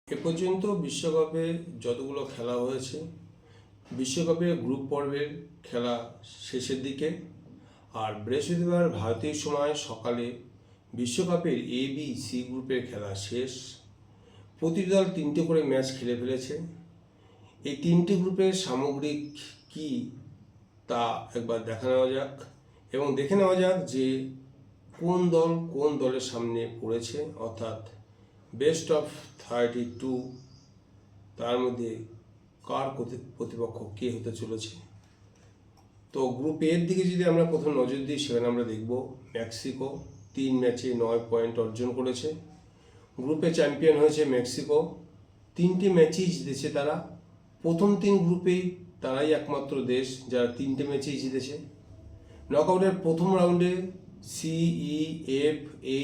এ পর্যন্ত বিশ্বকাপে যতগুলো খেলা হয়েছে, বিশ্বকাপের গ্রুপ পর্বের খেলা শেষের দিকে। আর বৃহস্পতিবার ভারতীয় সময় সকালে বিশ্বকাপের ABC গ্রুপের খেলা শেষ। প্রতিটি দল 3টে করে ম্যাচ খেলে ফেলেছে। এই 3টে গ্রুপের সামগ্রিক কি তা একবার দেখা নেওয়া যাক, এবং দেখে নেওয়া যাক যে কোন দল কোন দলের সামনে পড়েছে, অর্থাৎ বেস্ট অফ 32 তার মধ্যে কার প্রতিপক্ষ কে হতে চলেছে। তো গ্রুপ এর দিকে যদি আমরা প্রথম নজর দিই, সেখানে আমরা দেখব মেক্সিকো 3 ম্যাচে 9 পয়েন্ট অর্জন করেছে। গ্রুপে চ্যাম্পিয়ন হয়েছে মেক্সিকো, 3টে ম্যাচেই জিতেছে তারা। প্রথম 3 গ্রুপেই তারাই একমাত্র দেশ যারা 3টে ম্যাচেই জিতেছে। নকআউটের প্রথম রাউন্ডে CEF,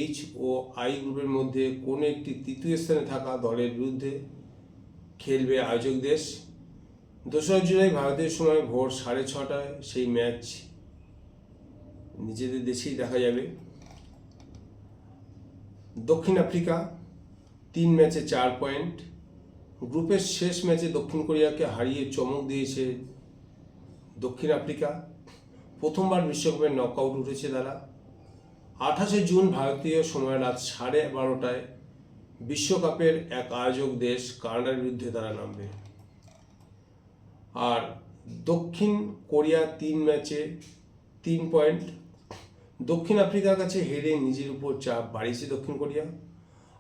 H ও I গ্রুপের মধ্যে কোনো একটি তৃতীয় স্থানে থাকা দলের বিরুদ্ধে খেলবে আয়োজক দেশ। 2রা জুলাই ভারতীয় সময় ভোর 6:30টায় সেই ম্যাচ নিজেদের দেশেই দেখা যাবে। দক্ষিণ আফ্রিকা 3 ম্যাচে 4 পয়েন্ট। গ্রুপের শেষ ম্যাচে দক্ষিণ কোরিয়াকে হারিয়ে চমক দিয়েছে দক্ষিণ আফ্রিকা। প্রথমবার বিশ্বকাপের নকআউট উঠেছে তারা। 28শে জুন ভারতীয় সময় রাত 12:30টায় বিশ্বকাপের এক আয়োজক দেশ কানাডার বিরুদ্ধে তারা নামবে। আর দক্ষিণ কোরিয়া 3 ম্যাচে 3 পয়েন্ট। দক্ষিণ আফ্রিকার কাছে হেরে নিজের উপর চাপ বাড়িয়েছে দক্ষিণ কোরিয়া।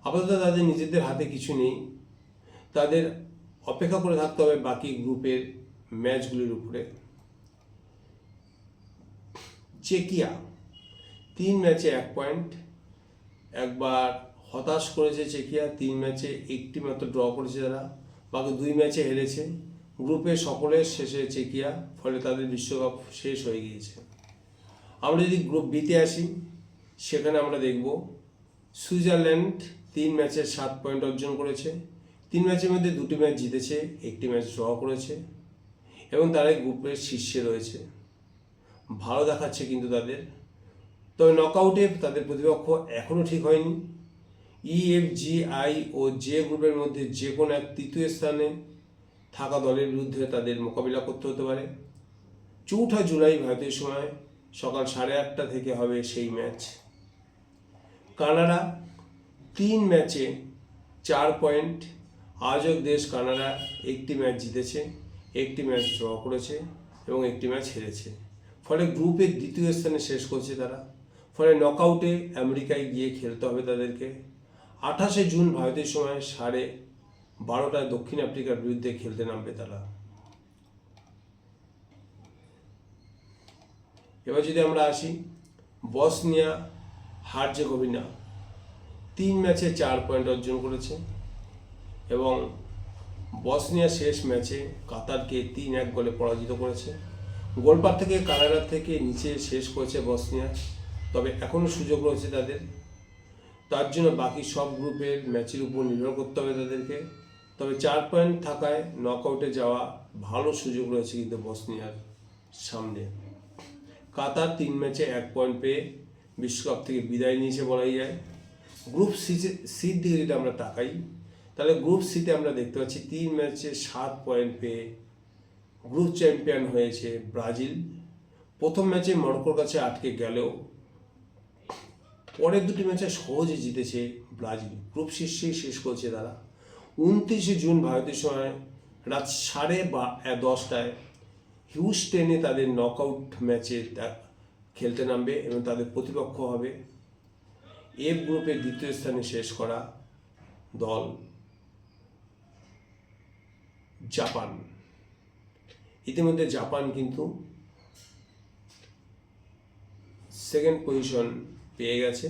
আপাতত তাদের নিজেদের হাতে কিছু নেই, তাদের অপেক্ষা করে থাকতে হবে বাকি গ্রুপের ম্যাচগুলির উপরে। চেকিয়া 3 ম্যাচে 1 পয়েন্ট। একবার হতাশ করেছে চেকিয়া, 3 ম্যাচে 1টি মাত্র ড্র করেছে তারা, বাকি 2 ম্যাচে হেরেছে। গ্রুপে সকলের শেষে চেকিয়া, ফলে তাদের বিশ্বকাপ শেষ হয়ে গিয়েছে। আমরা যদি গ্রুপ বিতে আসি, সেখানে আমরা দেখব সুইজারল্যান্ড 3 ম্যাচে 7 পয়েন্ট অর্জন করেছে। 3 ম্যাচের মধ্যে 2টি ম্যাচ জিতেছে, 1টি ম্যাচ ড্র করেছে, এবং তারাই গ্রুপের শীর্ষে রয়েছে। ভালো দেখাচ্ছে কিন্তু তাদের। তবে নকআউটে তাদের প্রতিপক্ষ এখনও ঠিক হয়নি। EF, G, I O J গ্রুপের মধ্যে যে কোনো এক তৃতীয় স্থানে থাকা দলের বিরুদ্ধে তাদের মোকাবিলা করতে হতে পারে। 4ঠা জুলাই ভারতীয় সময় সকাল 8:30 থেকে হবে সেই ম্যাচ। কানাডা 3 ম্যাচে 4 পয়েন্ট। আয়োজক দেশ কানাডা 1টি ম্যাচ জিতেছে, 1টি ম্যাচ ড্র করেছে এবং 1টি ম্যাচ হেরেছে, ফলে গ্রুপের 2য় স্থানে শেষ করছে তারা। ফলে নকআউটে আমেরিকায় গিয়ে খেলতে হবে তাদেরকে। 28শে জুন ভারতীয় সময় 12:30টায় দক্ষিণ আফ্রিকার বিরুদ্ধে খেলতে নামবে তারা। এবার যদি আমরা আসি বসনিয়া হার্জেগোভিনা 3 ম্যাচে 4 পয়েন্ট অর্জন করেছে, এবং বসনিয়া শেষ ম্যাচে কাতারকে 3-1 গোলে পরাজিত করেছে। গোলপার থেকে কানাডার থেকে নিচে শেষ করেছে বসনিয়া, তবে এখনও সুযোগ রয়েছে তাদের। তার জন্য বাকি সব গ্রুপের ম্যাচের উপর নির্ভর করতে হবে তাদেরকে। তবে 4 পয়েন্ট থাকায় নকআউটে যাওয়া ভালো সুযোগ রয়েছে কিন্তু বসনিয়ার সামনে। কাতার 3 ম্যাচে 1 পয়েন্ট পেয়ে বিশ্বকাপ থেকে বিদায় নিয়েছে বলাই যায়। গ্রুপ সির দিকে যদি আমরা তাকাই, তাহলে গ্রুপ সিতে আমরা দেখতে পাচ্ছি 3 ম্যাচে 7 পয়েন্ট পেয়ে গ্রুপ চ্যাম্পিয়ন হয়েছে ব্রাজিল। প্রথম ম্যাচে মরক্কোর কাছে আটকে গেলেও পরের 2টি ম্যাচে সহজে জিতেছে ব্রাজিল। গ্রুপ শীর্ষেই শেষ করেছে তারা। 29শে জুন ভারতীয় সময় রাত 10:30টায় হিউস্টনে তাদের নকআউট ম্যাচে খেলতে নামবে, এবং তাদের প্রতিপক্ষ হবে F গ্রুপের 2য় স্থানে শেষ করা দল জাপান। ইতিমধ্যে জাপান কিন্তু 2nd পজিশন পেয়ে গেছে,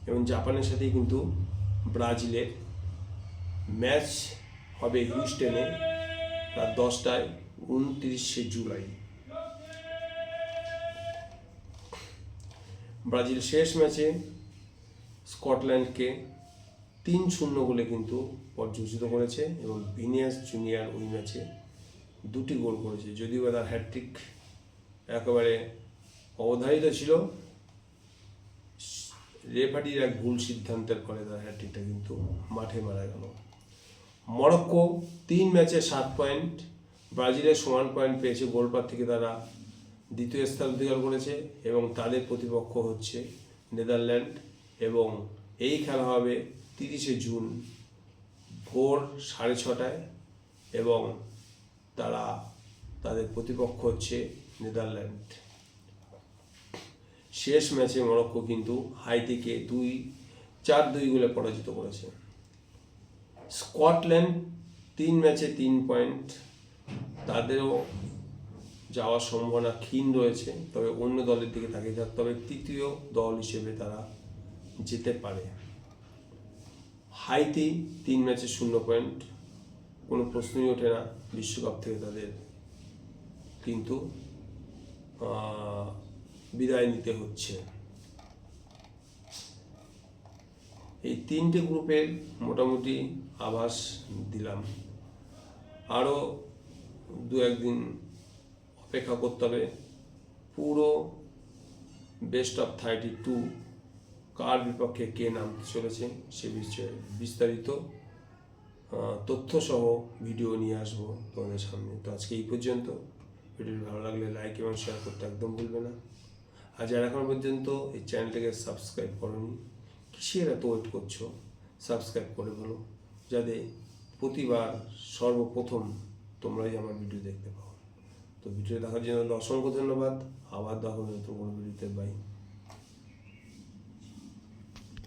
এবং জাপানের সাথেই কিন্তু ব্রাজিলের ম্যাচ হবে হিউস্টনে রাত 10টায় 29শে জুলাই। ব্রাজিল শেষ ম্যাচে স্কটল্যান্ডকে 3-0 গোলে কিন্তু পর্যবেসিত করেছে, এবং ভিনিয়াস জুনিয়র ওই ম্যাচে 2টি গোল করেছে, যদিও তার হ্যাটট্রিক একেবারে অবধারিত ছিল। রেফারির এক ভুল সিদ্ধান্তের ফলে তার হ্যাটট্রিকটা কিন্তু মাঠে মারা গেল। মরক্কো 3 ম্যাচে 7 পয়েন্ট, ব্রাজিলের সমান পয়েন্ট পেয়েছে, গোলপার থেকে তারা দ্বিতীয় স্থান অধিকার করেছে এবং তাদের প্রতিপক্ষ হচ্ছে নেদারল্যান্ড। এবং এই খেলা হবে 30শে জুন ভোর 6:30টায় এবং তাদের প্রতিপক্ষ হচ্ছে নেদারল্যান্ড। শেষ ম্যাচে মরক্কো কিন্তু হাইতিকে 4-2 গোলে পরাজিত করেছে। স্কটল্যান্ড 3 ম্যাচে 3 পয়েন্ট, তাদেরও যাওয়ার সম্ভাবনা ক্ষীণ রয়েছে, তবে অন্য দলের দিকে তাকিয়ে থাকতে হবে, তৃতীয় দল হিসেবে তারা যেতে পারে। হাইতি 3 ম্যাচে 0 পয়েন্ট, কোনো প্রশ্নই ওঠে না, বিশ্বকাপ থেকে তাদের কিন্তু বিদায় নিতে হচ্ছে। এই 3টে গ্রুপের মোটামুটি আভাস দিলাম, আরও 2-1 দিন অপেক্ষা করতে হবে। পুরো বেস্ট অফ 32 কার বিপক্ষে কে নামতে চলেছে সে বিষয়ে বিস্তারিত তথ্যসহ ভিডিও নিয়ে আসবো তোমাদের সামনে। তো আজকে এই পর্যন্ত। ভিডিওটি ভালো লাগলে লাইক এবং শেয়ার করতে একদম ভুলবে না। আর যারা এখন পর্যন্ত এই চ্যানেলটাকে সাবস্ক্রাইব করোনি, কিসের এত ওয়েট করছো? সাবস্ক্রাইব করে বলো, যাতে প্রতিবার সর্বপ্রথম তোমরাই আমার ভিডিও দেখতে পাও। তো ভিডিও দেখার জন্য অসংখ্য ধন্যবাদ। আবার দেখা হবে নতুন কোনো ভিডিওতে। বাই।